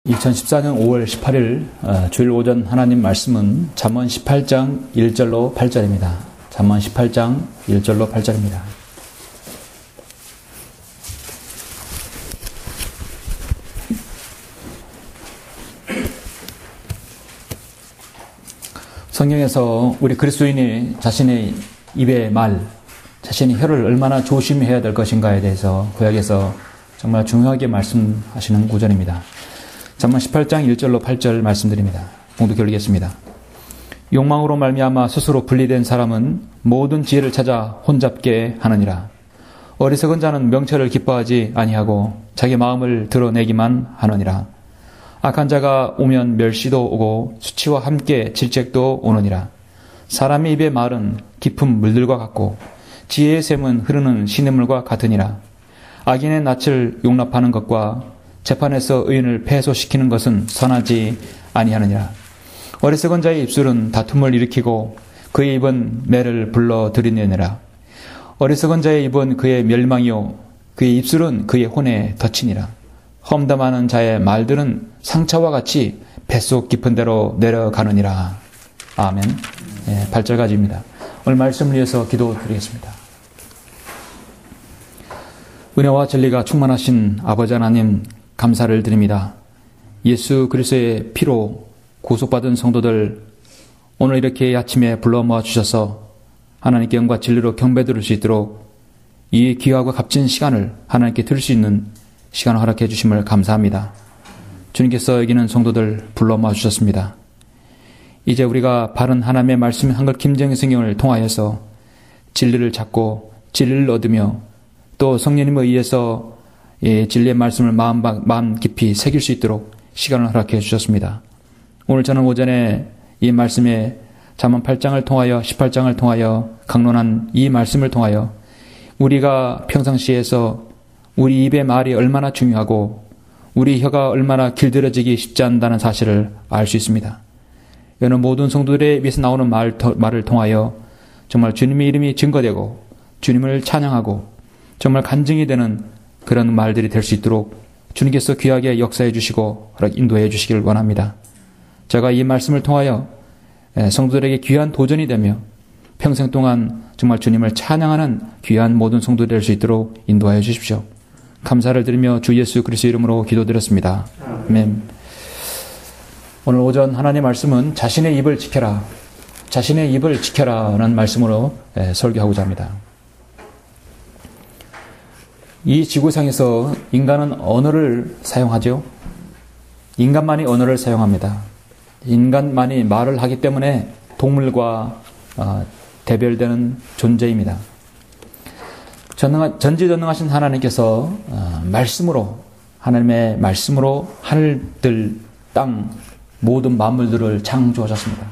2014년 5월 18일 주일 오전 하나님 말씀은 잠언 18장 1절로 8절입니다. 잠언 18장 1절로 8절입니다. 성경에서 우리 그리스도인이 자신의 입의 말, 자신의 혀를 얼마나 조심해야 될 것인가에 대해서 구약에서 정말 중요하게 말씀하시는 구절입니다. 잠언 18장 1절로 8절 말씀드립니다. 봉독해 올리겠습니다. 욕망으로 말미암아 스스로 분리된 사람은 모든 지혜를 찾아 혼잡게 하느니라. 어리석은 자는 명철을 기뻐하지 아니하고 자기 마음을 드러내기만 하느니라. 악한 자가 오면 멸시도 오고 수치와 함께 질책도 오느니라. 사람의 입의 말은 깊은 물들과 같고 지혜의 샘은 흐르는 시냇물과 같으니라. 악인의 낯을 용납하는 것과 재판에서 의인을 패소시키는 것은 선하지 아니하느니라. 어리석은 자의 입술은 다툼을 일으키고 그의 입은 매를 불러들이느니라. 어리석은 자의 입은 그의 멸망이요 그의 입술은 그의 혼에 덧치니라. 험담하는 자의 말들은 상처와 같이 뱃속 깊은 데로 내려가느니라. 아멘. 8절까지입니다. 오늘 말씀을 위해서 기도드리겠습니다. 은혜와 진리가 충만하신 아버지 하나님, 감사를 드립니다. 예수 그리스도의 피로 구속받은 성도들 오늘 이렇게 아침에 불러 모아 주셔서 하나님께 영과 진리로 경배 드릴 수 있도록 이 귀하고 값진 시간을 하나님께 드릴 수 있는 시간을 허락해 주심을 감사합니다. 주님께서 여기는 성도들 불러 모아 주셨습니다. 이제 우리가 바른 하나님의 말씀 한글 김정희 성경을 통하여서 진리를 찾고 진리를 얻으며 또 성령님에 의해서 진리의 말씀을 마음 깊이 새길 수 있도록 시간을 허락해 주셨습니다. 오늘 저는 오전에 이 말씀에 잠언 8장을 통하여 18장을 통하여 강론한 이 말씀을 통하여 우리가 평상시에서 우리 입의 말이 얼마나 중요하고 우리 혀가 얼마나 길들여지기 쉽지 않다는 사실을 알 수 있습니다. 여느 모든 성도들의 입에서 나오는 말을 통하여 정말 주님의 이름이 증거되고 주님을 찬양하고 정말 간증이 되는 그런 말들이 될 수 있도록 주님께서 귀하게 역사해 주시고 인도해 주시기를 원합니다. 제가 이 말씀을 통하여 성도들에게 귀한 도전이 되며 평생 동안 정말 주님을 찬양하는 귀한 모든 성도들이 될 수 있도록 인도하여 주십시오. 감사를 드리며 주 예수 그리스도 이름으로 기도드렸습니다. 아멘. 오늘 오전 하나님의 말씀은 자신의 입을 지켜라, 자신의 입을 지켜라라는 말씀으로 설교하고자 합니다. 이 지구상에서 인간은 언어를 사용하죠. 인간만이 언어를 사용합니다. 인간만이 말을 하기 때문에 동물과 대별되는 존재입니다. 전지전능하신 하나님께서 말씀으로, 하나님의 말씀으로 하늘들, 땅, 모든 만물들을 창조하셨습니다.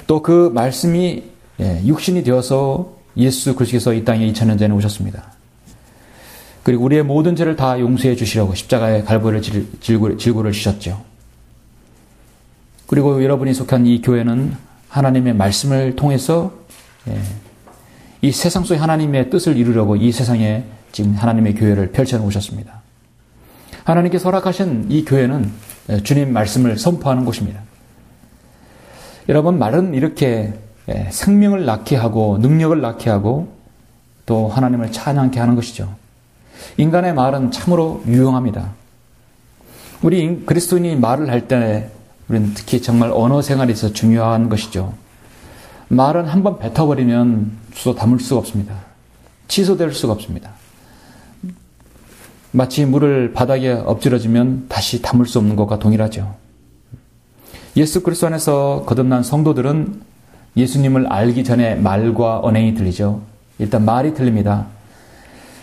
또 그 말씀이 육신이 되어서 예수 그리스도께서 이 땅에 2000년 전에 오셨습니다. 그리고 우리의 모든 죄를 다 용서해 주시려고 십자가의 갈보리를 질고를 주셨죠. 그리고 여러분이 속한 이 교회는 하나님의 말씀을 통해서 이 세상 속에 하나님의 뜻을 이루려고 이 세상에 지금 하나님의 교회를 펼쳐놓으셨습니다. 하나님께서 허락하신 이 교회는 주님 말씀을 선포하는 곳입니다. 여러분, 말은 이렇게 생명을 낳게 하고 능력을 낳게 하고 또 하나님을 찬양케 하는 것이죠. 인간의 말은 참으로 유용합니다. 우리 그리스도인이 말을 할 때 우리는 특히 정말 언어 생활에 있어서 중요한 것이죠. 말은 한번 뱉어버리면 주워 담을 수가 없습니다. 취소될 수가 없습니다. 마치 물을 바닥에 엎질러지면 다시 담을 수 없는 것과 동일하죠. 예수 그리스도 안에서 거듭난 성도들은 예수님을 알기 전에 말과 언행이 들리죠. 일단 말이 들립니다.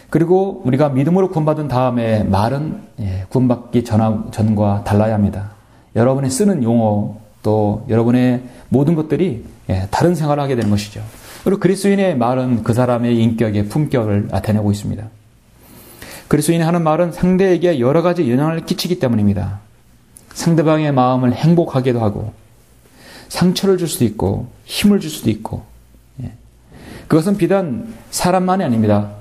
그리고 우리가 믿음으로 구원받은 다음에 말은 구원받기 전과 달라야 합니다. 여러분이 쓰는 용어 또 여러분의 모든 것들이 다른 생활을 하게 되는 것이죠. 그리고 그리스도인의 말은 그 사람의 인격의 품격을 나타내고 있습니다. 그리스도인이 하는 말은 상대에게 여러 가지 영향을 끼치기 때문입니다. 상대방의 마음을 행복하게도 하고 상처를 줄 수도 있고 힘을 줄 수도 있고 그것은 비단 사람만이 아닙니다.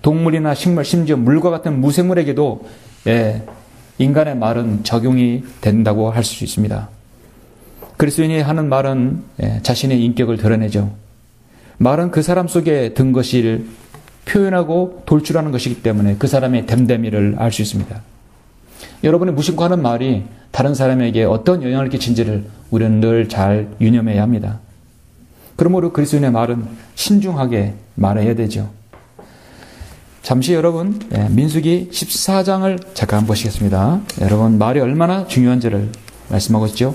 동물이나 식물, 심지어 물과 같은 무생물에게도 인간의 말은 적용이 된다고 할 수 있습니다. 그리스도인이 하는 말은 자신의 인격을 드러내죠. 말은 그 사람 속에 든 것을 표현하고 돌출하는 것이기 때문에 그 사람의 됨됨이를 알 수 있습니다. 여러분이 무심코 하는 말이 다른 사람에게 어떤 영향을 끼친지를 우리는 늘 잘 유념해야 합니다. 그러므로 그리스도인의 말은 신중하게 말해야 되죠. 잠시 여러분 민수기 14장을 잠깐 보시겠습니다. 여러분 말이 얼마나 중요한지를 말씀하고 있죠.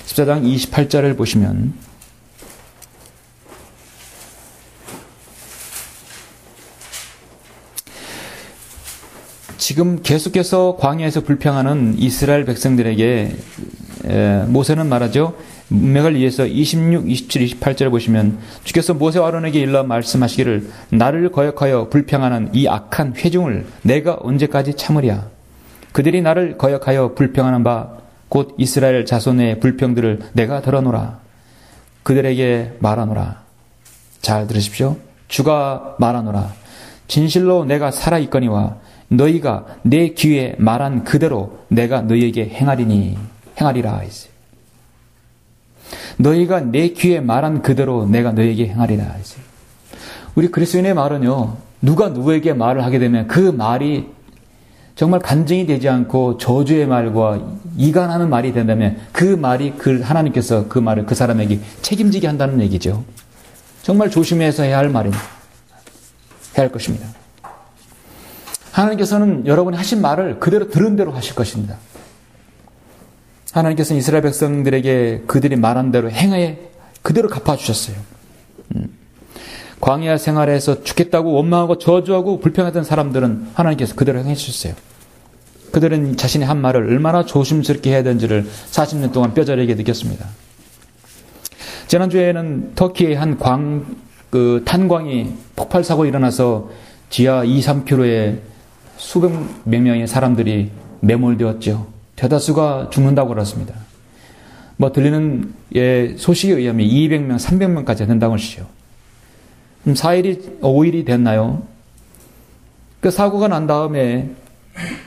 14장 28절을 보시면 지금 계속해서 광야에서 불평하는 이스라엘 백성들에게 모세는 말하죠. 문맥을 이해해서 26, 27, 28절을 보시면 주께서 모세와 아론에게 일러 말씀하시기를 나를 거역하여 불평하는 이 악한 회중을 내가 언제까지 참으랴. 그들이 나를 거역하여 불평하는 바 곧 이스라엘 자손의 불평들을 내가 들어노라. 그들에게 말하노라. 잘 들으십시오. 주가 말하노라. 진실로 내가 살아있거니와 너희가 내 귀에 말한 그대로 내가 너희에게 행하리라 했어요. 너희가 내 귀에 말한 그대로 내가 너희에게 행하리라 했어요. 우리 그리스도인의 말은요, 누가 누구에게 말을 하게 되면 그 말이 정말 간증이 되지 않고 저주의 말과 이간하는 말이 된다면 그 말이 하나님께서 그 말을 그 사람에게 책임지게 한다는 얘기죠. 정말 조심해서 해야 할 말입니다. 해야 할 것입니다. 하나님께서는 여러분이 하신 말을 그대로 들은 대로 하실 것입니다. 하나님께서는 이스라엘 백성들에게 그들이 말한 대로 행하에 그대로 갚아주셨어요. 광야 생활에서 죽겠다고 원망하고 저주하고 불평하던 사람들은 하나님께서 그대로 행해 주셨어요. 그들은 자신이 한 말을 얼마나 조심스럽게 해야 되는지를 40년 동안 뼈저리게 느꼈습니다. 지난주에는 터키의 한 탄광이 폭발 사고 일어나서 지하 2, 3km에 수백 몇 명의 사람들이 매몰되었죠. 대다수가 죽는다고 그랬습니다. 들리는 소식에 의하면 200명, 300명까지 된다고 하시죠. 4일이, 5일이 됐나요? 그 사고가 난 다음에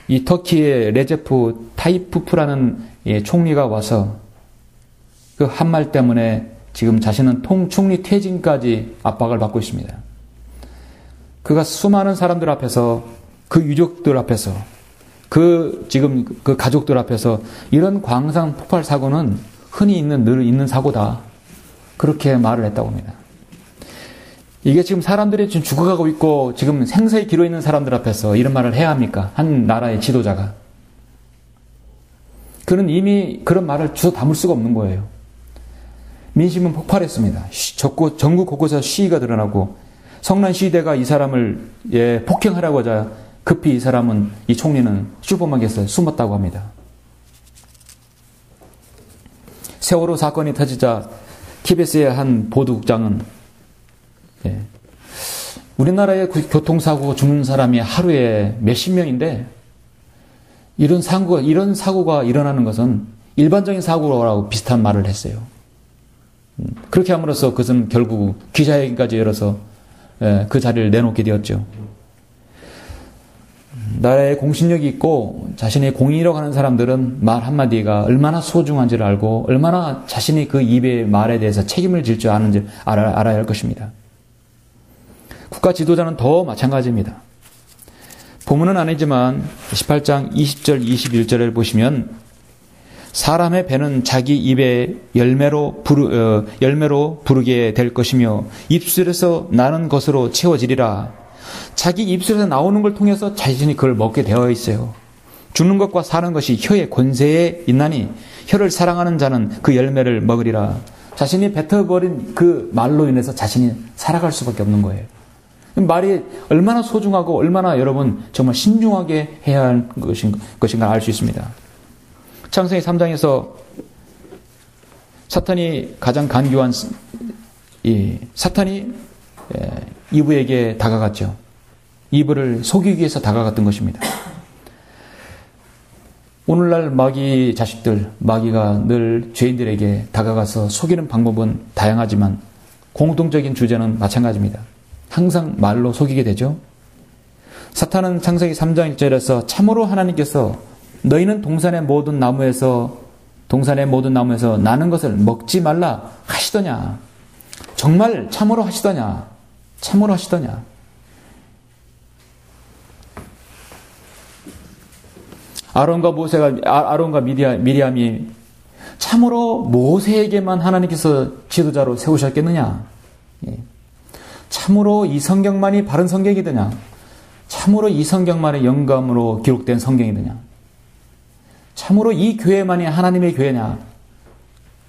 이 터키의 레제프 타이푸프라는 총리가 와서 그 한 말 때문에 지금 자신은 총리 퇴진까지 압박을 받고 있습니다. 그가 수많은 사람들 앞에서 그 유족들 앞에서 지금 그 가족들 앞에서 이런 광산 폭발 사고는 흔히 늘 있는 사고다. 그렇게 말을 했다고 합니다. 이게 지금 사람들이 지금 죽어가고 있고 지금 생사의 기로에 있는 사람들 앞에서 이런 말을 해야 합니까? 한 나라의 지도자가. 그는 이미 그런 말을 주워 담을 수가 없는 거예요. 민심은 폭발했습니다. 전국 곳곳에서 시위가 드러나고 성난 시위대가 이 사람을 폭행하려고 급히 이 총리는 슈퍼마켓에 숨었다고 합니다. 세월호 사건이 터지자 KBS의 한 보도국장은 우리나라의 교통사고 죽는 사람이 하루에 몇십 명인데 이런 사고가 일어나는 것은 일반적인 사고라고 비슷한 말을 했어요. 그렇게 함으로써 그것은 결국 기자회견까지 열어서 그 자리를 내놓게 되었죠. 나라의 공신력이 있고 자신의 공인이라고 하는 사람들은 말 한마디가 얼마나 소중한지를 알고 얼마나 자신이 그 입의 말에 대해서 책임을 질 줄 아는지 알아야 할 것입니다. 국가 지도자는 더 마찬가지입니다. 본문은 아니지만 18장 20절 21절을 보시면 사람의 배는 자기 입의 열매로 부르게 될 것이며 입술에서 나는 것으로 채워지리라. 자기 입술에서 나오는 걸 통해서 자신이 그걸 먹게 되어 있어요. 죽는 것과 사는 것이 혀의 권세에 있나니 혀를 사랑하는 자는 그 열매를 먹으리라. 자신이 뱉어버린 그 말로 인해서 자신이 살아갈 수밖에 없는 거예요. 말이 얼마나 소중하고 얼마나 여러분 정말 신중하게 해야 할 것인가 알 수 있습니다. 창세기 3장에서 사탄이 가장 간교한 사탄이 이브에게 다가갔죠. 이브를 속이기 위해서 다가갔던 것입니다. 오늘날 마귀 자식들, 마귀가 늘 죄인들에게 다가가서 속이는 방법은 다양하지만 공통적인 주제는 마찬가지입니다. 항상 말로 속이게 되죠. 사탄은 창세기 3장 1절에서 참으로 하나님께서 너희는 동산의 모든 나무에서 나는 것을 먹지 말라 하시더냐. 정말 참으로 하시더냐. 참으로 하시더냐. 아론과 미리암이 참으로 모세에게만 하나님께서 지도자로 세우셨겠느냐. 참으로 이 성경만이 바른 성경이더냐. 참으로 이 성경만의 영감으로 기록된 성경이더냐. 참으로 이 교회만이 하나님의 교회냐.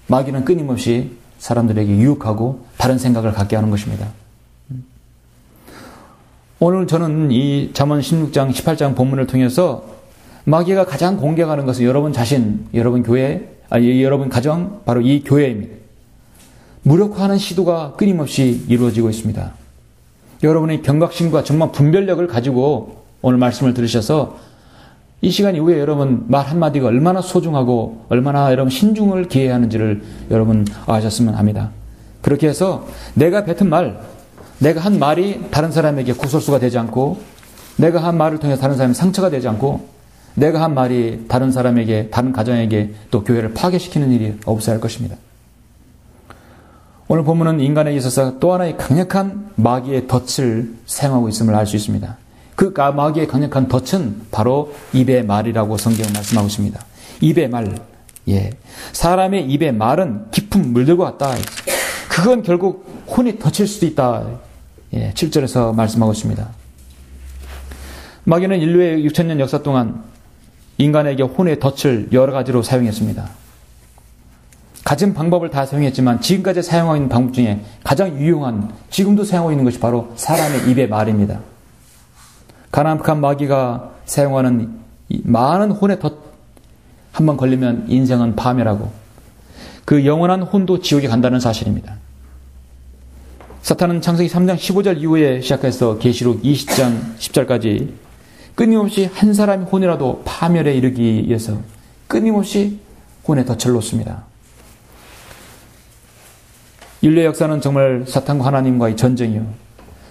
마귀는 끊임없이 사람들에게 유혹하고 다른 생각을 갖게 하는 것입니다. 오늘 저는 이 잠언 16장, 18장 본문을 통해서 마귀가 가장 공격하는 것은 여러분 자신, 여러분 교회, 여러분 가정, 바로 이 교회입니다. 무력화하는 시도가 끊임없이 이루어지고 있습니다. 여러분의 경각심과 정말 분별력을 가지고 오늘 말씀을 들으셔서 이 시간 이후에 여러분 말 한마디가 얼마나 소중하고 얼마나 여러분 신중을 기해야 하는지를 여러분 아셨으면 합니다. 그렇게 해서 내가 뱉은 말, 내가 한 말이 다른 사람에게 구설수가 되지 않고, 내가 한 말을 통해 다른 사람이 상처가 되지 않고, 내가 한 말이 다른 사람에게, 다른 가정에게 또 교회를 파괴시키는 일이 없어야 할 것입니다. 오늘 본문은 인간에게 있어서 또 하나의 강력한 마귀의 덫을 사용하고 있음을 알 수 있습니다. 그 마귀의 강력한 덫은 바로 입의 말이라고 성경은 말씀하고 있습니다. 입의 말. 사람의 입의 말은 깊은 물들과 같다. 그건 결국 혼이 덫일 수도 있다. 7절에서 말씀하고 있습니다. 마귀는 인류의 6,000년 역사 동안 인간에게 혼의 덫을 여러 가지로 사용했습니다. 가진 방법을 다 사용했지만 지금까지 사용하고 있는 방법 중에 가장 유용한, 지금도 사용하고 있는 것이 바로 사람의 입의 말입니다. 가난한 마귀가 사용하는 많은 혼의 덫 한번 걸리면 인생은 파멸하고 그 영원한 혼도 지옥에 간다는 사실입니다. 사탄은 창세기 3장 15절 이후에 시작해서 계시록 20장 10절까지 끊임없이 한 사람의 혼이라도 파멸에 이르기 위해서 끊임없이 혼의 덫을 놓습니다. 인류의 역사는 정말 사탄과 하나님과의 전쟁이요,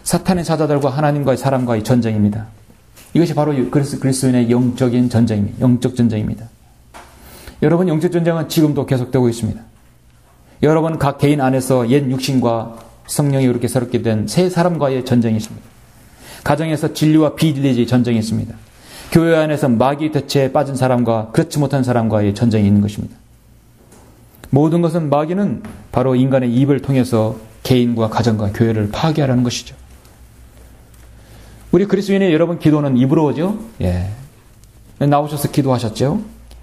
사탄의 사자들과 하나님과의 사람과의 전쟁입니다. 이것이 바로 그리스도인의 영적인 전쟁입니다. 영적 전쟁입니다. 여러분, 영적 전쟁은 지금도 계속되고 있습니다. 여러분 각 개인 안에서 옛 육신과 성령이 이렇게 새롭게 된 새 사람과의 전쟁이 있습니다. 가정에서 진리와 비진리의 전쟁이 있습니다. 교회 안에서 마귀 덫에 빠진 사람과 그렇지 못한 사람과의 전쟁이 있는 것입니다. 모든 것은 마귀는 바로 인간의 입을 통해서 개인과 가정과 교회를 파괴하라는 것이죠. 우리 그리스도인의 여러분 기도는 입으로 하죠? 나오셔서 기도하셨죠?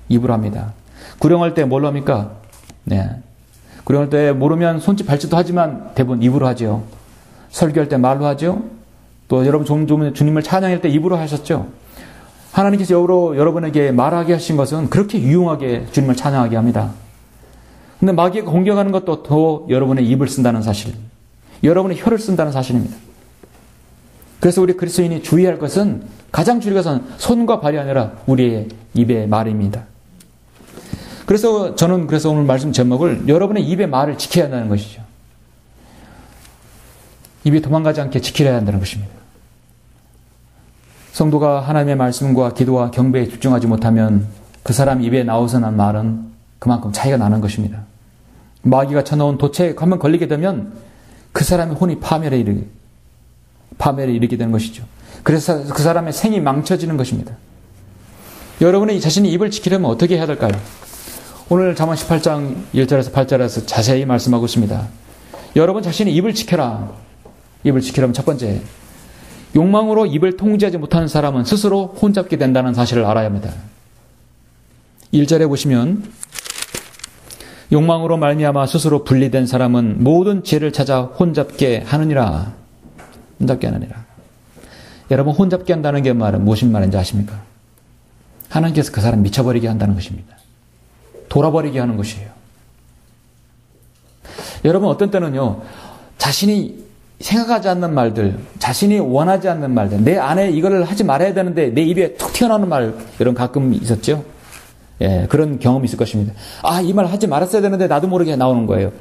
입으로 합니다. 구령할 때 뭘로 합니까? 구령할 때 모르면 손짓 발짓도 하지만 대부분 입으로 하죠. 설교할 때 말로 하죠. 또 여러분 좀 주님을 찬양할 때 입으로 하셨죠. 하나님께서 여러분에게 말하게 하신 것은 그렇게 유용하게 주님을 찬양하게 합니다. 근데 마귀가 공격하는 것도 더 여러분의 입을 쓴다는 사실, 여러분의 혀를 쓴다는 사실입니다. 그래서 우리 그리스도인이 주의할 것은, 가장 주의할 것은 손과 발이 아니라 우리의 입의 말입니다. 그래서 저는 오늘 말씀 제목을 여러분의 입의 말을 지켜야 한다는 것이죠. 입이 도망가지 않게 지켜야 한다는 것입니다. 성도가 하나님의 말씀과 기도와 경배에 집중하지 못하면 그 사람 입에 나오서 난 말은 그만큼 차이가 나는 것입니다. 마귀가 쳐놓은 덫에 한번 걸리게 되면 그 사람의 혼이 파멸에 이르게 되는 것이죠. 그래서 그 사람의 생이 망쳐지는 것입니다. 여러분이 자신의 입을 지키려면 어떻게 해야 될까요? 오늘 잠언 18장 1절에서 8절에서 자세히 말씀하고 있습니다. 여러분 자신의 입을 지켜라. 입을 지키려면 첫 번째, 욕망으로 입을 통제하지 못하는 사람은 스스로 혼잡게 된다는 사실을 알아야 합니다. 1절에 보시면 욕망으로 말미암아 스스로 분리된 사람은 모든 죄를 찾아 혼잡게 하느니라. 혼잡게 하느니라. 여러분, 혼잡게 한다는 게 무슨 말인지 아십니까? 하나님께서 그 사람 미쳐버리게 한다는 것입니다. 돌아버리게 하는 것이에요. 여러분, 어떤 때는요, 자신이 생각하지 않는 말들, 자신이 원하지 않는 말들, 내 안에 이거를 하지 말아야 되는데 내 입에 툭 튀어나오는 말, 이런 가끔 있었죠? 그런 경험이 있을 것입니다. 이 말 하지 말았어야 되는데 나도 모르게 나오는 거예요.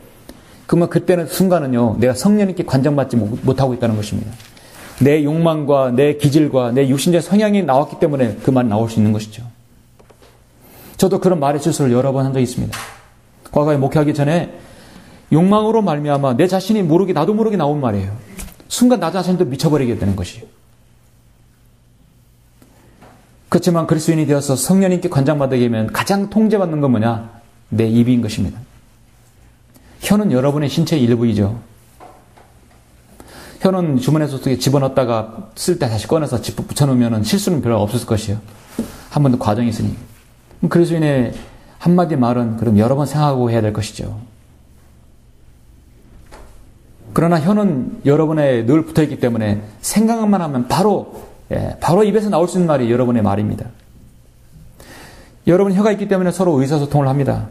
그러면 그때는 순간은요, 내가 성령님께 관장받지 못하고 있다는 것입니다. 내 욕망과 내 기질과 내 육신적 성향이 나왔기 때문에 그 말이 나올 수 있는 것이죠. 저도 그런 말의 실수를 여러 번 한 적이 있습니다. 과거에 목회하기 전에 욕망으로 말미암아 내 자신이 모르게 나도 모르게 나온 말이에요. 순간 나 자신도 미쳐버리게 되는 것이에요. 그렇지만 그리스도인이 되어서 성령님께 관장받게 되면 가장 통제받는 건 뭐냐? 내 입인 것입니다. 혀는 여러분의 신체의 일부이죠. 혀는 주머니에서 어떻게 집어넣었다가 쓸 때 다시 꺼내서 붙여놓으면 실수는 별로 없을 것이에요. 한 번도 과정이 있으니. 그리스도인의 한마디 말은 그럼 여러 번 생각하고 해야 될 것이죠. 그러나 혀는 여러분에 늘 붙어있기 때문에 생각만 하면 바로 입에서 나올 수 있는 말이 여러분의 말입니다. 여러분 혀가 있기 때문에 서로 의사소통을 합니다.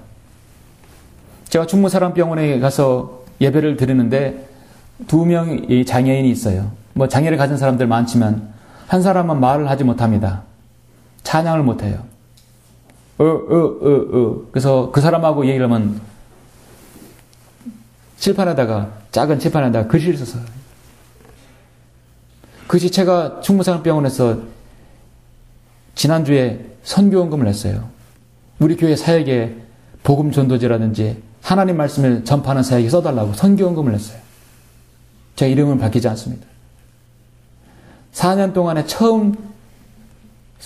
제가 충무사랑병원에 가서 예배를 드리는데 2명의 장애인이 있어요. 뭐 장애를 가진 사람들 많지만 한 사람은 말을 하지 못합니다. 찬양을 못해요. 그래서 그 사람하고 얘기를 하면 작은 칠판에다가 글씨를 써서 그 지체가 충무사랑병원에서 지난주에 선교원금을 냈어요. 우리 교회 사역에 복음 전도지라든지 하나님 말씀을 전파하는 사역에 써달라고 선교원금을 냈어요. 제 이름은 밝히지 않습니다. 4년 동안에 처음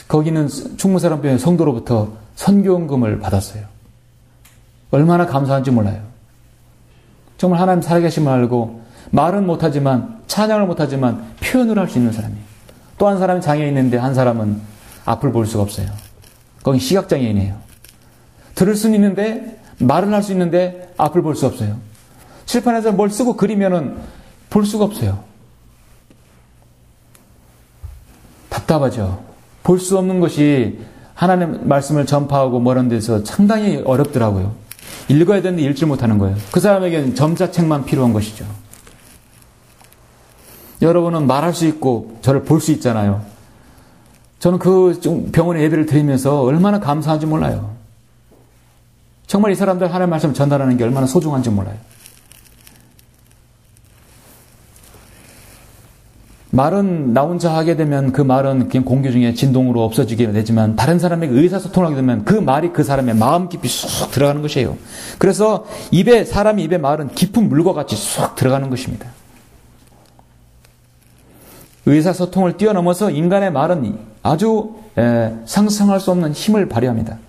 거기는 충무사랑병원 성도로부터 선교원금을 받았어요. 얼마나 감사한지 몰라요. 정말 하나님 살아계심을 알고 말은 못하지만 찬양을 못하지만 표현을 할 수 있는 사람이에요. 또 한 사람이 장애인이 있는데 한 사람은 앞을 볼 수가 없어요. 거긴 시각장애인이에요. 들을 수는 있는데 말은 할 수 있는데 앞을 볼 수 없어요. 칠판에서 뭘 쓰고 그리면은 볼 수가 없어요. 답답하죠. 볼 수 없는 것이 하나님 말씀을 전파하고 뭐 이런 데서 상당히 어렵더라고요. 읽어야 되는데 읽지 못하는 거예요. 그 사람에게는 점자책만 필요한 것이죠. 여러분은 말할 수 있고 저를 볼 수 있잖아요. 저는 그 병원에 예배를 드리면서 얼마나 감사한지 몰라요. 정말 이 사람들 하나님의 말씀을 전달하는 게 얼마나 소중한지 몰라요. 말은 나 혼자 하게 되면 그 말은 그냥 공기 중에 진동으로 없어지게 되지만 다른 사람에게 의사소통을 하게 되면 그 말이 그 사람의 마음 깊이 쑥 들어가는 것이에요. 그래서 사람의 입에 말은 깊은 물과 같이 쑥 들어가는 것입니다. 의사소통을 뛰어넘어서 인간의 말은 아주 상상할 수 없는 힘을 발휘합니다.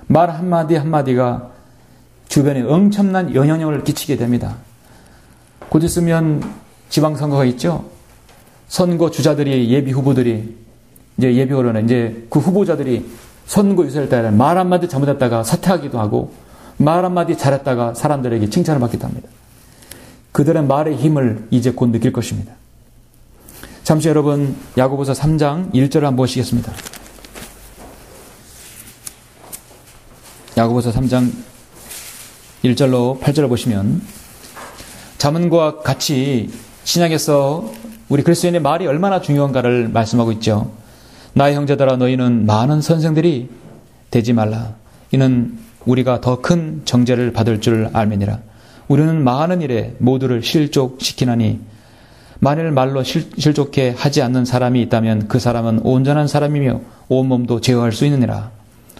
말 한마디 한마디가 주변에 엄청난 영향력을 끼치게 됩니다. 곧 있으면 지방선거가 있죠. 선거 주자들이 예비 후보들이 이제 예비후보는 이제 그 후보자들이 선거 유세를 따라 말 한마디 잘못했다가 사퇴하기도 하고 말 한마디 잘했다가 사람들에게 칭찬을 받기도 합니다. 그들의 말의 힘을 이제 곧 느낄 것입니다. 잠시 여러분 야고보서 3장 1절을 한번 보시겠습니다. 야고보서 3장 1절로 8절을 보시면 자문과 같이 신약에서 우리 그리스도인의 말이 얼마나 중요한가를 말씀하고 있죠. 나의 형제들아 너희는 많은 선생들이 되지 말라. 이는 우리가 더 큰 정죄를 받을 줄 알매니라. 우리는 많은 일에 모두를 실족시키나니 만일 말로 실족해 하지 않는 사람이 있다면 그 사람은 온전한 사람이며 온몸도 제어할 수 있느니라.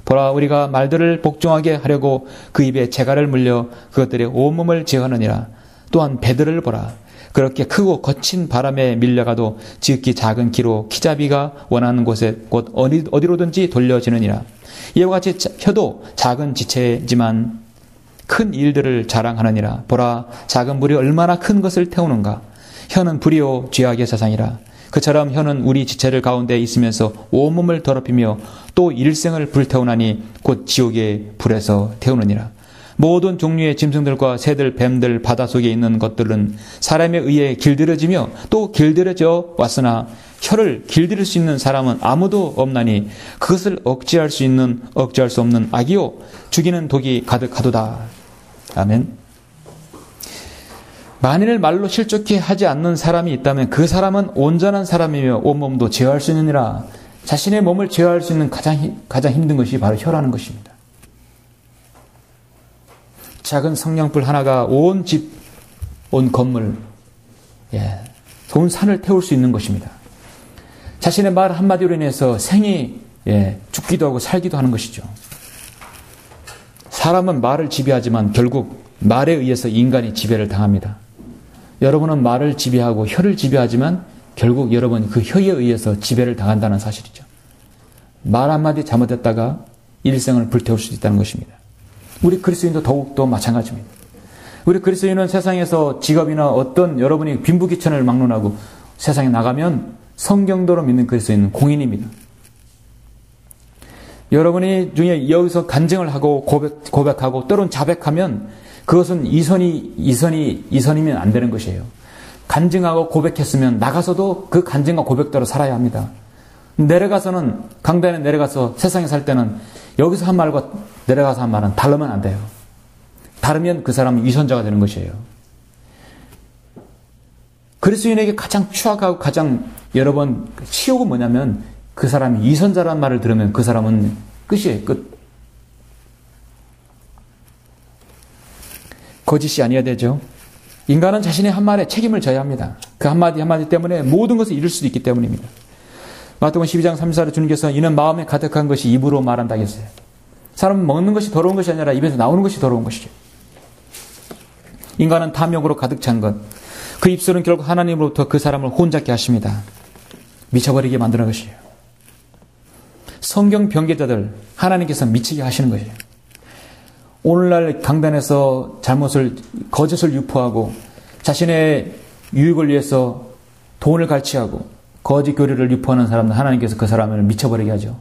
보라 우리가 말들을 복종하게 하려고 그 입에 재갈을 물려 그것들의 온몸을 제어하느니라. 또한 배들을 보라. 그렇게 크고 거친 바람에 밀려가도 지극히 작은 키로 키잡이가 원하는 곳에 곧 어디로든지 돌려지느니라. 이와 같이 혀도 작은 지체지만 큰 일들을 자랑하느니라. 보라 작은 불이 얼마나 큰 것을 태우는가. 혀는 불이요 죄악의 세상이라. 그처럼 혀는 우리 지체를 가운데 있으면서 온몸을 더럽히며 또 일생을 불태우나니 곧 지옥의 불에서 태우느니라. 모든 종류의 짐승들과 새들, 뱀들, 바닷속에 있는 것들은 사람에 의해 길들여지며 또 길들여져 왔으나 혀를 길들일 수 있는 사람은 아무도 없나니 그것을 억제할 수 없는 악이요 죽이는 독이 가득하도다. 아멘. 만일 말로 실족해 하지 않는 사람이 있다면 그 사람은 온전한 사람이며 온몸도 제어할 수 있느니라. 자신의 몸을 제어할 수 있는 가장 힘든 것이 바로 혀라는 것입니다. 작은 성냥불 하나가 온 집, 온 건물, 온 산을 태울 수 있는 것입니다. 자신의 말 한마디로 인해서 생이 죽기도 하고 살기도 하는 것이죠. 사람은 말을 지배하지만 결국 말에 의해서 인간이 지배를 당합니다. 여러분은 말을 지배하고 혀를 지배하지만 결국 여러분 그 혀에 의해서 지배를 당한다는 사실이죠. 말 한마디 잘못했다가 일생을 불태울 수 있다는 것입니다. 우리 그리스도인도 더욱더 마찬가지입니다. 우리 그리스도인은 세상에서 직업이나 어떤 여러분이 빈부귀천을 막론하고 세상에 나가면 성경도로 믿는 그리스도인은 공인입니다. 여러분이 중에 여기서 간증을 하고 고백하고 때론 자백하면 그것은 이선이면 안 되는 것이에요. 간증하고 고백했으면 나가서도 그 간증과 고백대로 살아야 합니다. 내려가서는 강단에 내려가서 세상에 살 때는 여기서 한 말과 내려가서 한 말은 다르면 안 돼요. 다르면 그 사람은 위선자가 되는 것이에요. 그리스도인에게 가장 추악하고 가장 여러 번 치욕은 뭐냐면 그 사람이 위선자라는 말을 들으면 그 사람은 끝이에요. 끝. 거짓이 아니어야 되죠. 인간은 자신의 한 말에 책임을 져야 합니다. 그 한마디 한마디 때문에 모든 것을 잃을 수도 있기 때문입니다. 마태복음 12장 34절에 주님께서 이는 마음에 가득한 것이 입으로 말한다 했어요. 사람은 먹는 것이 더러운 것이 아니라 입에서 나오는 것이 더러운 것이죠. 인간은 탐욕으로 가득 찬 것. 그 입술은 결국 하나님으로부터 그 사람을 혼잡게 하십니다. 미쳐버리게 만드는 것이에요. 성경 변개자들 하나님께서 미치게 하시는 것이에요. 오늘날 강단에서 거짓을 유포하고 자신의 유익을 위해서 돈을 갈취하고 거짓 교리를 유포하는 사람은 하나님께서 그 사람을 미쳐버리게 하죠.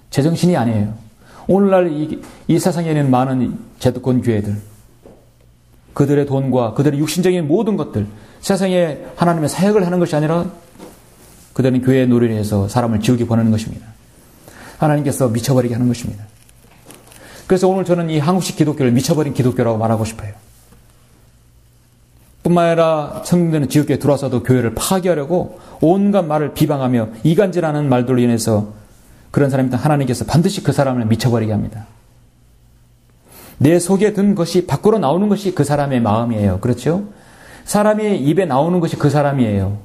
제정신이 아니에요. 오늘날 이 세상에 있는 많은 제도권 교회들, 그들의 돈과 그들의 육신적인 모든 것들, 세상에 하나님의 사역을 하는 것이 아니라 그들은 교회의 놀이를 해서 사람을 지옥에 보내는 것입니다. 하나님께서 미쳐버리게 하는 것입니다. 그래서 오늘 저는 이 한국식 기독교를 미쳐버린 기독교라고 말하고 싶어요. 뿐만 아니라 성도들은 지역교회에 들어와서도 교회를 파괴하려고 온갖 말을 비방하며 이간질하는 말들로 인해서 그런 사람이든 하나님께서 반드시 그 사람을 미쳐버리게 합니다. 내 속에 든 것이 밖으로 나오는 것이 그 사람의 마음이에요. 그렇죠? 사람이 입에 나오는 것이 그 사람이에요.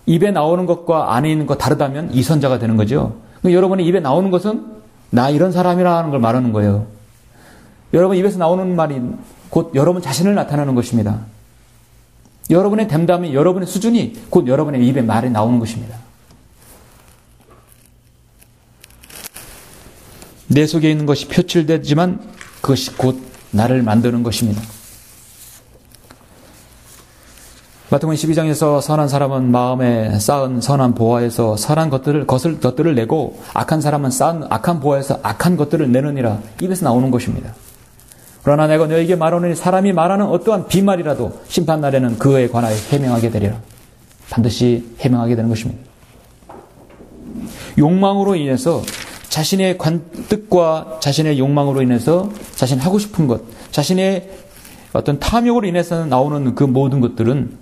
입에 나오는 것과 안에 있는 것 다르다면 이선자가 되는 거죠. 여러분의 입에 나오는 것은 나 이런 사람이라는 걸 말하는 거예요. 여러분 입에서 나오는 말이 곧 여러분 자신을 나타내는 것입니다. 여러분의 됨담이 여러분의 수준이 곧 여러분의 입에 말이 나오는 것입니다. 내 속에 있는 것이 표출되지만 그것이 곧 나를 만드는 것입니다. 마태복음 12장에서 선한 사람은 마음에 쌓은 선한 보화에서 선한 것들을 내고 악한 사람은 쌓은 악한 보화에서 악한 것들을 내느니라. 입에서 나오는 것입니다. 그러나 내가 너에게 말하노니 사람이 말하는 어떠한 비말이라도 심판날에는 그에 관하여 해명하게 되리라. 반드시 해명하게 되는 것입니다. 욕망으로 인해서 자신의 뜻과 자신의 욕망으로 인해서 자신이 하고 싶은 것, 자신의 어떤 탐욕으로 인해서 나오는 그 모든 것들은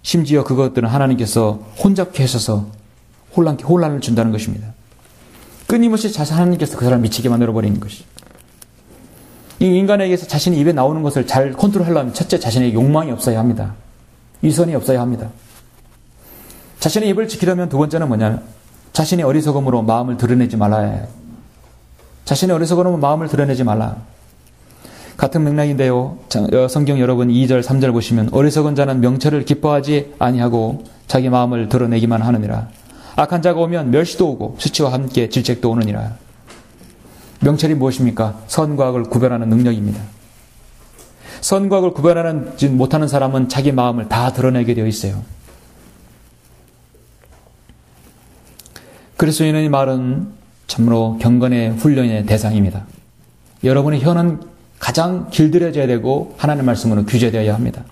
심지어 그것들은 하나님께서 혼잡케 하셔서 혼란을 준다는 것입니다. 끊임없이 하나님께서 그 사람을 미치게 만들어버리는 것이. 이 인간에게서 자신이 입에 나오는 것을 잘 컨트롤하려면 첫째 자신의 욕망이 없어야 합니다. 위선이 없어야 합니다. 자신의 입을 지키려면 두 번째는 뭐냐면 자신의 어리석음으로 마음을 드러내지 말아야 해요. 자신의 어리석음으로 마음을 드러내지 말라. 같은 맥락인데요. 성경 여러분 2절 3절 보시면 어리석은 자는 명철을 기뻐하지 아니하고 자기 마음을 드러내기만 하느니라. 악한 자가 오면 멸시도 오고 수치와 함께 질책도 오느니라. 명철이 무엇입니까? 선과 악을 구별하는 능력입니다. 선과 악을 구별하지 못하는 사람은 자기 마음을 다 드러내게 되어 있어요. 그리스도인의 말은 참으로 경건의 훈련의 대상입니다. 여러분의 혀는 가장 길들여져야 되고 하나님의 말씀으로 규제되어야 합니다.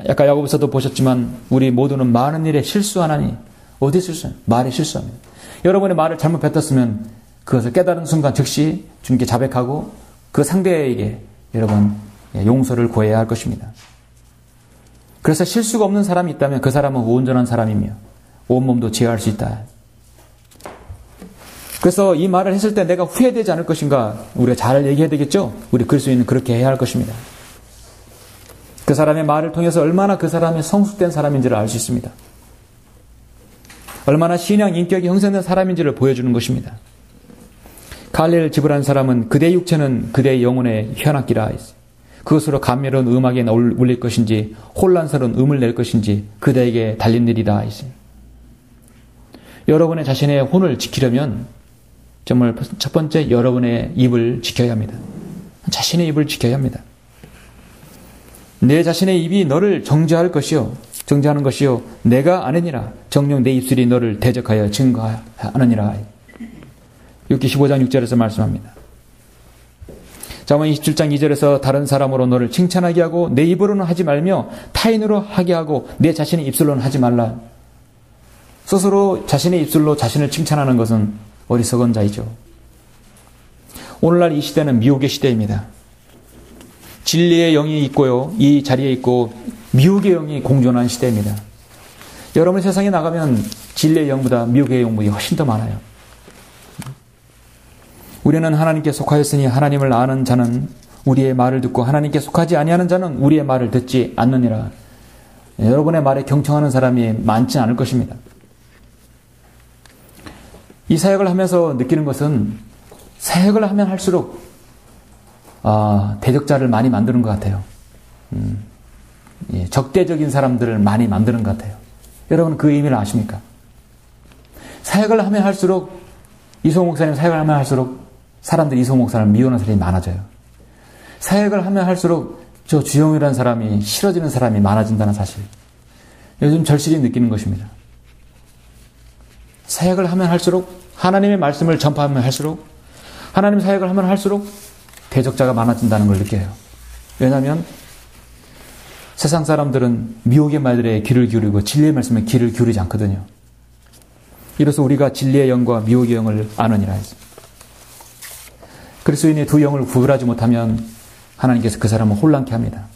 아까 야고보서도 보셨지만 우리 모두는 많은 일에 실수하나니 어디 실수해요? 말에 실수합니다. 여러분의 말을 잘못 뱉었으면 그것을 깨달은 순간 즉시 주님께 자백하고 그 상대에게 여러분 용서를 구해야 할 것입니다. 그래서 실수가 없는 사람이 있다면 그 사람은 온전한 사람이며 온몸도 제어할 수 있다. 그래서 이 말을 했을 때 내가 후회되지 않을 것인가 우리가 잘 얘기해야 되겠죠? 우리 그리스도인은 그렇게 해야 할 것입니다. 그 사람의 말을 통해서 얼마나 그 사람이 성숙된 사람인지를 알 수 있습니다. 얼마나 신앙 인격이 형성된 사람인지를 보여주는 것입니다. 갈례를 지불한 사람은 그대의 육체는 그대의 영혼에 현악기라. 그것으로 감미로운 음악에 울릴 것인지 혼란스러운 음을 낼 것인지 그대에게 달린 일이다. 여러분의 자신의 혼을 지키려면 정말 첫 번째 여러분의 입을 지켜야 합니다. 자신의 입을 지켜야 합니다. 내 자신의 입이 너를 정죄하는 것이요 내가 아니니라. 정녕 내 입술이 너를 대적하여 증거하느니라. 욥기 15장 6절에서 말씀합니다. 잠언 27장 2절에서 다른 사람으로 너를 칭찬하게 하고 내 입으로는 하지 말며 타인으로 하게 하고 내 자신의 입술로는 하지 말라. 스스로 자신의 입술로 자신을 칭찬하는 것은 어리석은 자이죠. 오늘날 이 시대는 미혹의 시대입니다. 진리의 영이 있고요, 이 자리에 있고 미혹의 영이 공존하는 시대입니다. 여러분 세상에 나가면 진리의 영보다 미혹의 영이 훨씬 더 많아요. 우리는 하나님께 속하였으니 하나님을 아는 자는 우리의 말을 듣고 하나님께 속하지 아니하는 자는 우리의 말을 듣지 않느니라. 여러분의 말에 경청하는 사람이 많지 않을 것입니다. 이 사역을 하면서 느끼는 것은 사역을 하면 할수록 대적자를 많이 만드는 것 같아요. 적대적인 사람들을 많이 만드는 것 같아요. 여러분 그 의미를 아십니까? 사역을 하면 할수록 이소호 목사님 사역을 하면 할수록 사람들이 이소호 목사를 미워하는 사람이 많아져요. 사역을 하면 할수록 저 주영이라는 사람이 싫어지는 사람이 많아진다는 사실. 요즘 절실히 느끼는 것입니다. 사역을 하면 할수록 하나님의 말씀을 전파하면 할수록 하나님 사역을 하면 할수록 대적자가 많아진다는 걸 느껴요. 왜냐하면 세상 사람들은 미혹의 말들에 귀를 기울이고 진리의 말씀에 귀를 기울이지 않거든요. 이로써 우리가 진리의 영과 미혹의 영을 아느니라 했습니다. 그리스도인의 두 영을 구별하지 못하면 하나님께서 그 사람을 혼란케 합니다.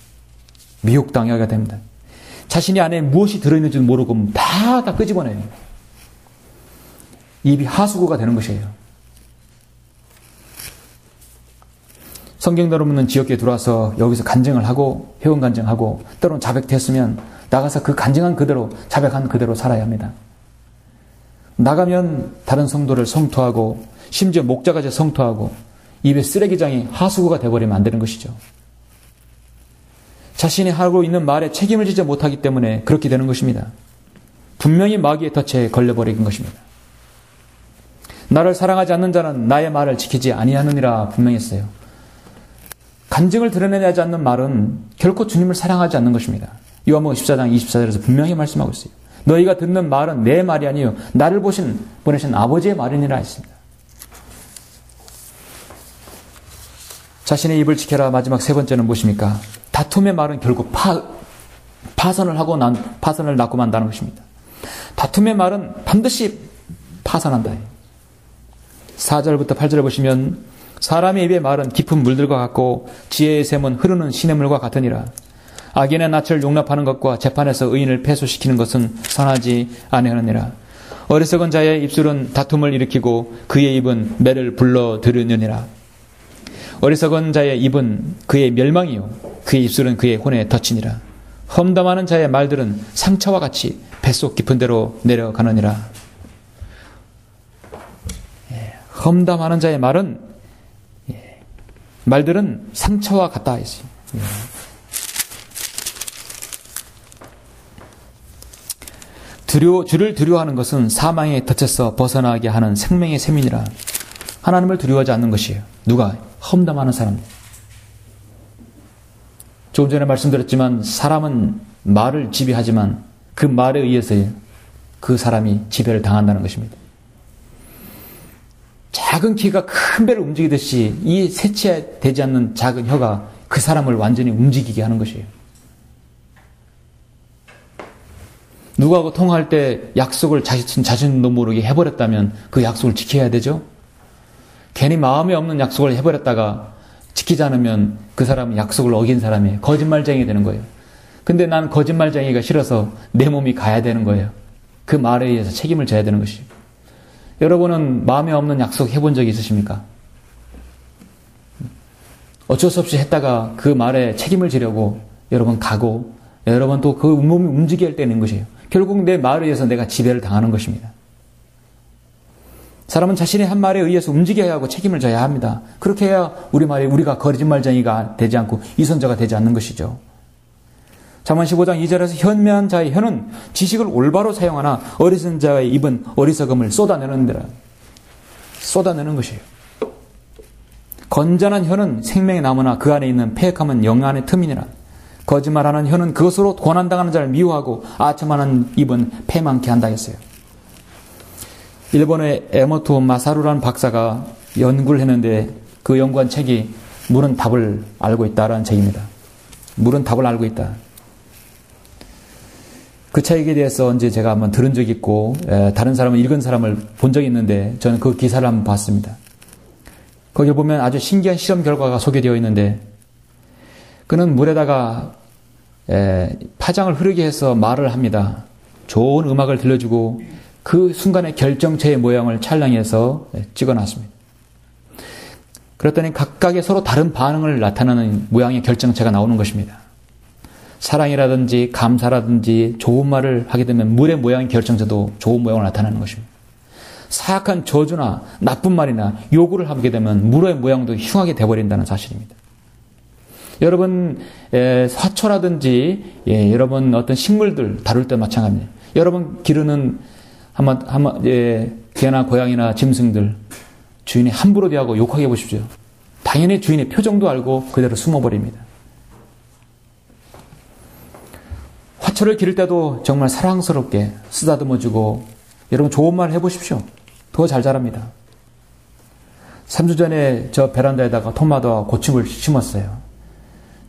미혹당하게 됩니다. 자신이 안에 무엇이 들어있는지도 모르고 다 끄집어내요. 입이 하수구가 되는 것이에요. 성경 들어보는 지역에 들어와서 여기서 간증을 하고 회원 간증하고 때로는 자백됐으면 나가서 그 간증한 그대로 자백한 그대로 살아야 합니다. 나가면 다른 성도를 성토하고 심지어 목자까지 성토하고 입에 쓰레기장이 하수구가 되어버리면 안 되는 것이죠. 자신이 하고 있는 말에 책임을 지지 못하기 때문에 그렇게 되는 것입니다. 분명히 마귀의 덫에 걸려버린 것입니다. 나를 사랑하지 않는 자는 나의 말을 지키지 아니하느니라 분명히 했어요. 간증을 드러내지 않는 말은 결코 주님을 사랑하지 않는 것입니다. 요한복음 14장 24절에서 분명히 말씀하고 있어요. 너희가 듣는 말은 내 말이 아니요 나를 보내신 아버지의 말이니라 했습니다. 자신의 입을 지켜라. 마지막 세 번째는 무엇입니까? 다툼의 말은 결국 파선을 낳고 만다는 것입니다. 다툼의 말은 반드시 파선한다. 4절부터 8절을 보시면 사람의 입의 말은 깊은 물들과 같고 지혜의 샘은 흐르는 시냇물과 같으니라. 악인의 낯을 용납하는 것과 재판에서 의인을 패소시키는 것은 선하지 아니하느니라. 어리석은 자의 입술은 다툼을 일으키고 그의 입은 매를 불러 들으느니라. 어리석은 자의 입은 그의 멸망이요 그의 입술은 그의 혼에 덫이니라. 험담하는 자의 말들은 상처와 같이 뱃속 깊은 데로 내려가느니라. 험담하는 자의 말들은 상처와 같다 했어요. 주를 두려워하는 것은 사망의 덫에서 벗어나게 하는 생명의 셈이니라. 하나님을 두려워하지 않는 것이에요. 누가? 험담하는 사람. 조금 전에 말씀드렸지만 사람은 말을 지배하지만 그 말에 의해서 그 사람이 지배를 당한다는 것입니다. 작은 키가 큰 배를 움직이듯이 이 세치되지 않는 작은 혀가 그 사람을 완전히 움직이게 하는 것이에요. 누구하고 통화할 때 약속을 자신도 모르게 해버렸다면 그 약속을 지켜야 되죠. 괜히 마음에 없는 약속을 해버렸다가 지키지 않으면 그 사람은 약속을 어긴 사람이 거짓말쟁이 되는 거예요. 근데 난 거짓말쟁이가 싫어서 내 몸이 가야 되는 거예요. 그 말에 의해서 책임을 져야 되는 것이에요. 여러분은 마음에 없는 약속 해본 적이 있으십니까? 어쩔 수 없이 했다가 그 말에 책임을 지려고 여러분 가고 여러분 또 그 몸이 움직일 때는 것이에요. 결국 내 말에 의해서 내가 지배를 당하는 것입니다. 사람은 자신의 한 말에 의해서 움직여야 하고 책임을 져야 합니다. 그렇게 해야 우리가 거짓말쟁이가 되지 않고 이선자가 되지 않는 것이죠. 잠언 15장 2절에서 현명한 자의 혀는 지식을 올바로 사용하나 어리석은 자의 입은 어리석음을 쏟아내는 것이에요. 건전한 혀는 생명의 나무나 그 안에 있는 패역함은 영안의 틈이니라. 거짓말하는 혀는 그것으로 고난당하는 자를 미워하고 아첨하는 입은 패망케 한다 했어요. 일본의 에모토 마사루라는 박사가 연구를 했는데 그 연구한 책이 물은 답을 알고 있다라는 책입니다. 물은 답을 알고 있다. 그 책에 대해서 언제 제가 한번 들은 적이 있고 다른 사람은 읽은 사람을 본 적이 있는데 저는 그 기사를 한번 봤습니다. 거기 보면 아주 신기한 실험 결과가 소개되어 있는데 그는 물에다가 파장을 흐르게 해서 말을 합니다. 좋은 음악을 들려주고 그 순간의 결정체의 모양을 촬영해서 찍어놨습니다. 그랬더니 각각의 서로 다른 반응을 나타내는 모양의 결정체가 나오는 것입니다. 사랑이라든지 감사라든지 좋은 말을 하게 되면 물의 모양의 결정체도 좋은 모양을 나타내는 것입니다. 사악한 저주나 나쁜 말이나 요구를 하게 되면 물의 모양도 흉하게 돼버린다는 사실입니다. 여러분 화초라든지 여러분 어떤 식물들 다룰 때 마찬가지입니다. 여러분 기르는 개나 고양이나 짐승들 주인이 함부로 대하고 욕하게 해보십시오. 당연히 주인의 표정도 알고 그대로 숨어버립니다. 화초를 기를 때도 정말 사랑스럽게 쓰다듬어주고 여러분 좋은 말 해보십시오. 더 잘 자랍니다. 3주 전에 저 베란다에다가 토마토와 고추를 심었어요.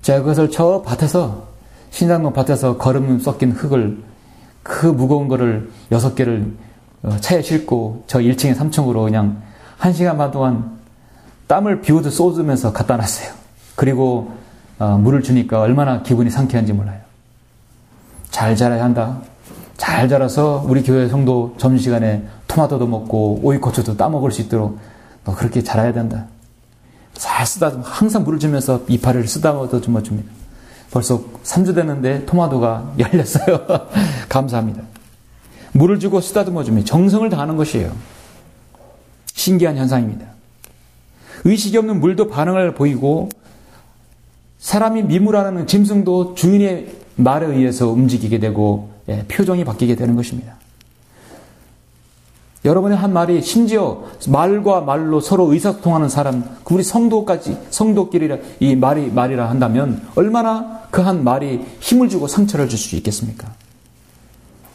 제가 그것을 저 밭에서 신당동 밭에서 거름 섞인 흙을 그 무거운 거를 6개를 차에 싣고 저 1층에 3층으로 그냥 1시간 반 동안 땀을 비오듯 쏟으면서 갖다 놨어요. 그리고 물을 주니까 얼마나 기분이 상쾌한지 몰라요. 잘 자라야 한다. 잘 자라서 우리 교회 성도 점심시간에 토마토도 먹고 오이고추도 따먹을 수 있도록 너 그렇게 자라야 된다. 잘 항상 물을 주면서 이파리를 쓰다듬어 줍니다. 벌써 3주 됐는데 토마토가 열렸어요. 감사합니다. 물을 주고 쓰다듬어 줍니다. 정성을 다하는 것이에요. 신기한 현상입니다. 의식이 없는 물도 반응을 보이고 사람이 미물하는 짐승도 주인의 말에 의해서 움직이게 되고 표정이 바뀌게 되는 것입니다. 여러분의 한 말이 심지어 말과 말로 서로 의사소통하는 사람, 우리 성도끼리 이 말이라 한다면 얼마나 그 한 말이 힘을 주고 상처를 줄 수 있겠습니까?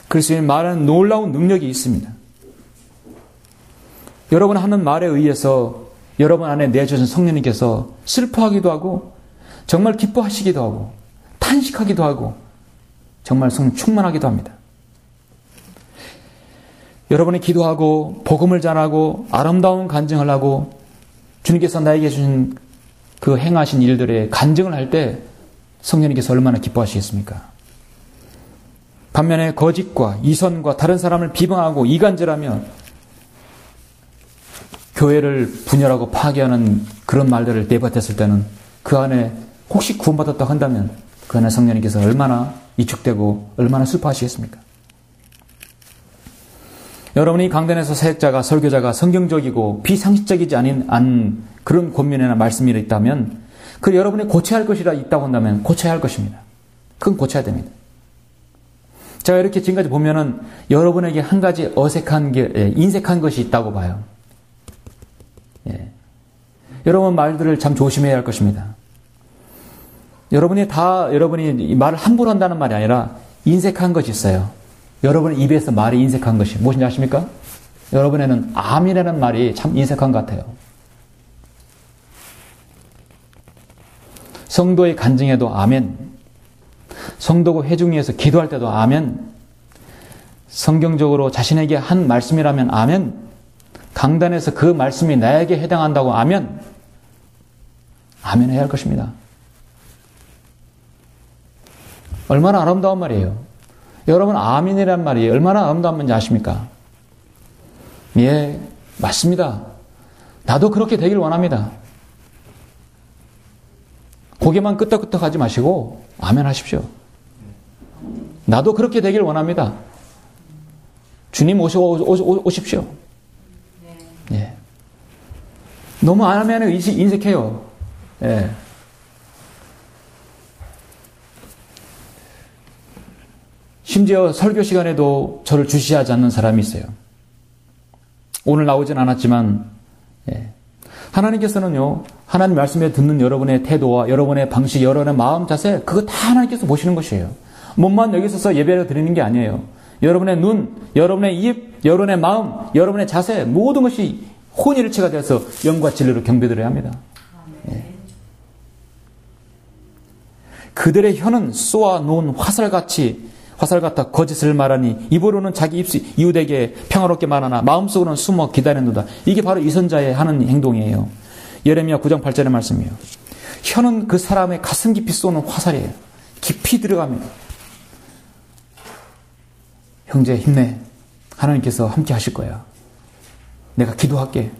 그리스도의 말은 놀라운 능력이 있습니다. 여러분 하는 말에 의해서 여러분 안에 내주신 성령님께서 슬퍼하기도 하고 정말 기뻐하시기도 하고 탄식하기도 하고 정말 성령 충만하기도 합니다. 여러분이 기도하고 복음을 전하고 아름다운 간증을 하고 주님께서 나에게 주신 그 행하신 일들에 간증을 할 때 성령님께서 얼마나 기뻐하시겠습니까? 반면에 거짓과 이선과 다른 사람을 비방하고 이간질하며 교회를 분열하고 파괴하는 그런 말들을 내뱉었을 때는 그 안에 혹시 구원받았다고 한다면 그 안에 성령님께서 얼마나 이축되고 얼마나 슬퍼하시겠습니까? 여러분이 강단에서 사역자가 설교자가 성경적이고 비상식적이지 않은 그런 권면이나 말씀이 있다면 그 여러분이 고쳐야 할 것이라 있다고 한다면 고쳐야 할 것입니다. 그건 고쳐야 됩니다. 제가 이렇게 지금까지 보면은 여러분에게 한 가지 어색한 게 인색한 것이 있다고 봐요. 여러분 말들을 참 조심해야 할 것입니다. 여러분이 말을 함부로 한다는 말이 아니라 인색한 것이 있어요. 여러분의 입에서 말이 인색한 것이 무엇인지 아십니까? 여러분에는 아멘이라는 말이 참 인색한 것 같아요. 성도의 간증에도 아멘, 성도고 회중위에서 기도할 때도 아멘, 성경적으로 자신에게 한 말씀이라면 아멘, 강단에서 그 말씀이 나에게 해당한다고 아멘, 아멘 해야 할 것입니다. 얼마나 아름다운 말이에요. 여러분 아멘이란 말이 얼마나 아름다운 말인지 아십니까? 예, 맞습니다. 나도 그렇게 되길 원합니다. 고개만 끄덕끄덕 하지 마시고 아멘 하십시오. 나도 그렇게 되길 원합니다. 주님 오십시오. 예. 너무 안 하면 인색해요. 예. 심지어 설교 시간에도 저를 주시하지 않는 사람이 있어요. 오늘 나오진 않았지만, 예. 하나님께서는요, 하나님 말씀에 듣는 여러분의 태도와 여러분의 방식, 여러분의 마음 자세, 그거 다 하나님께서 보시는 것이에요. 몸만 여기 있어서 예배를 드리는 게 아니에요. 여러분의 눈, 여러분의 입, 여러분의 마음, 여러분의 자세, 모든 것이 혼일체가 되어서 영과 진리로 경배드려야 합니다. 예. 그들의 혀는 쏘아 놓은 화살 같아 거짓을 말하니 입으로는 자기 이웃에게 평화롭게 말하나 마음속으로는 숨어 기다리는도다. 이게 바로 이 선자의 하는 행동이에요. 예레미야 9장 8절의 말씀이에요. 혀는 그 사람의 가슴 깊이 쏘는 화살이에요. 깊이 들어갑니다. 형제 힘내. 하나님께서 함께 하실 거야. 내가 기도할게.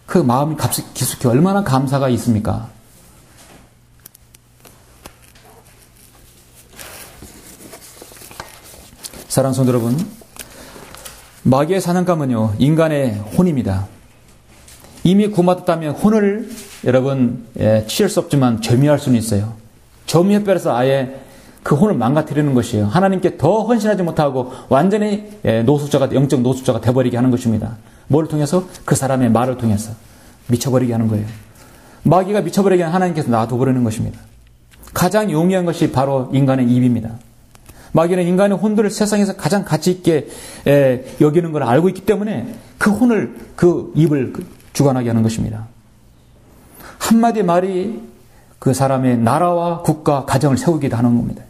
그 마음이 깊숙이 얼마나 감사가 있습니까? 사랑하는 성도 여러분, 마귀의 사냥감은요, 인간의 혼입니다. 이미 구원받았다면 혼을 여러분 취할 수 없지만 점유할 수는 있어요. 점유에 빼서 아예 그 혼을 망가뜨리는 것이에요. 하나님께 더 헌신하지 못하고 완전히 영적 노숙자가 되어버리게 하는 것입니다. 뭘 통해서? 그 사람의 말을 통해서 미쳐버리게 하는 거예요. 마귀가 미쳐버리게 하는 하나님께서 놔둬버리는 것입니다. 가장 용이한 것이 바로 인간의 입입니다. 마귀는 인간의 혼들을 세상에서 가장 가치 있게 여기는 걸 알고 있기 때문에 그 혼을, 그 입을 주관하게 하는 것입니다. 한마디 말이 그 사람의 나라와 국가, 가정을 세우기도 하는 겁니다.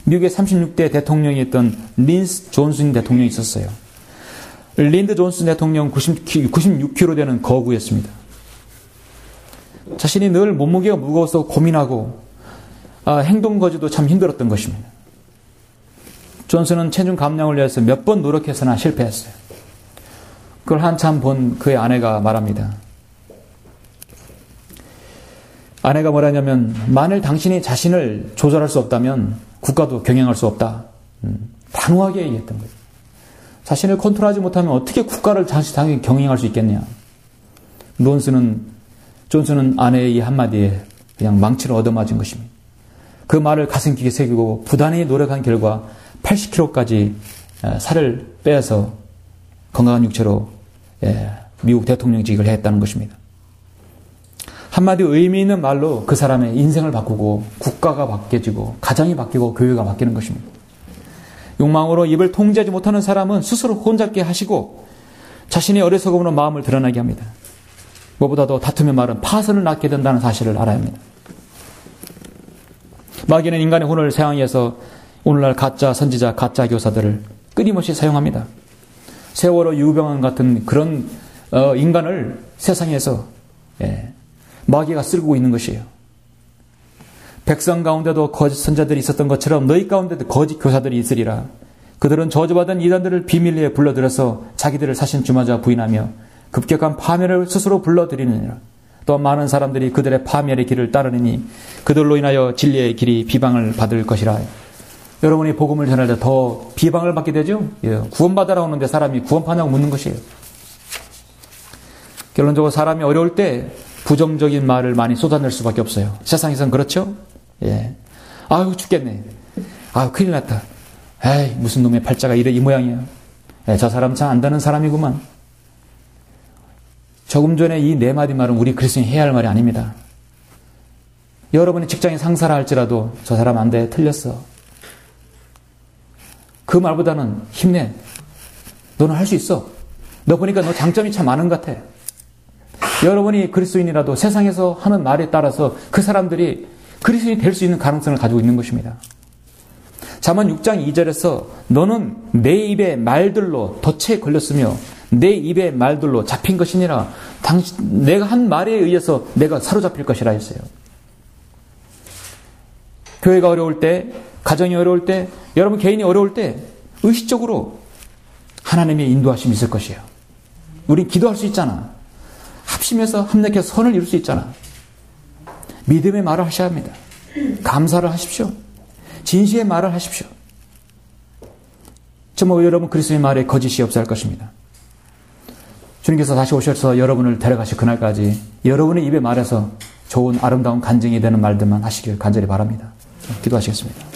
미국의 36대 대통령이었던 린스 존슨 대통령이 있었어요. 린드 존슨 대통령 96kg 되는 거구였습니다. 자신이 늘 몸무게가 무거워서 고민하고 행동거지도 참 힘들었던 것입니다. 존슨은 체중 감량을 위해서 몇 번 노력해서나 실패했어요. 그걸 한참 본 그의 아내가 말합니다. 아내가 뭐라냐면, 만일 당신이 자신을 조절할 수 없다면 국가도 경영할 수 없다. 단호하게 얘기했던 거예요. 자신을 컨트롤하지 못하면 어떻게 국가를 당연히 경영할 수 있겠냐. 존슨은 아내의 이 한마디에 그냥 망치를 얻어맞은 것입니다. 그 말을 가슴 깊게 새기고 부단히 노력한 결과 80kg까지 살을 빼서 건강한 육체로 미국 대통령직을 했다는 것입니다. 한마디 의미 있는 말로 그 사람의 인생을 바꾸고 국가가 바뀌어지고 가정이 바뀌고 교회가 바뀌는 것입니다. 욕망으로 입을 통제하지 못하는 사람은 스스로 혼잡게 하시고 자신의 어리석음으로 마음을 드러나게 합니다. 무엇보다도 다툼의 말은 파선을 낳게 된다는 사실을 알아야 합니다. 마귀는 인간의 혼을 사용해서 오늘날 가짜 선지자, 가짜 교사들을 끊임없이 사용합니다. 세월호 유병환 같은 그런 인간을 세상에서 마귀가 쓸고 있는 것이에요. 백성 가운데도 거짓 선자들이 있었던 것처럼 너희 가운데도 거짓 교사들이 있으리라. 그들은 저주받은 이단들을 비밀리에 불러들여서 자기들을 사신 주마자 부인하며 급격한 파멸을 스스로 불러들이느니라. 또한 많은 사람들이 그들의 파멸의 길을 따르니 그들로 인하여 진리의 길이 비방을 받을 것이라. 여러분이 복음을 전할 때 더 비방을 받게 되죠. 구원받으라 오는데 사람이 구원파냐고 묻는 것이에요. 결론적으로 사람이 어려울 때 부정적인 말을 많이 쏟아낼 수밖에 없어요. 세상에선 그렇죠? 아유 죽겠네. 아유 큰일 났다. 에이 무슨 놈의 팔자가 이 모양이야. 저 사람 참 안다는 사람이구만. 조금 전에 이 네 마디 말은 우리 그리스도인이 해야 할 말이 아닙니다. 여러분이 직장에 상사라 할지라도 저 사람 안 돼. 틀렸어. 그 말보다는 힘내. 너는 할 수 있어. 너 보니까 너 장점이 참 많은 것 같아. 여러분이 그리스도인이라도 세상에서 하는 말에 따라서 그 사람들이 그리스도인이 될 수 있는 가능성을 가지고 있는 것입니다. 잠언 6장 2절에서 너는 내 입의 말들로 덫에 걸렸으며 내 입의 말들로 잡힌 것이니라. 내가 한 말에 의해서 내가 사로잡힐 것이라 했어요. 교회가 어려울 때, 가정이 어려울 때, 여러분 개인이 어려울 때 의식적으로 하나님의 인도하심이 있을 것이에요. 우린 기도할 수 있잖아. 합심해서 합력해서 선을 이룰 수 있잖아. 믿음의 말을 하셔야 합니다. 감사를 하십시오. 진실의 말을 하십시오. 정말 여러분 그리스도의 말에 거짓이 없어야 할 것입니다. 주님께서 다시 오셔서 여러분을 데려가실 그날까지 여러분의 입에 말해서 좋은 아름다운 간증이 되는 말들만 하시길 간절히 바랍니다. 기도하시겠습니다.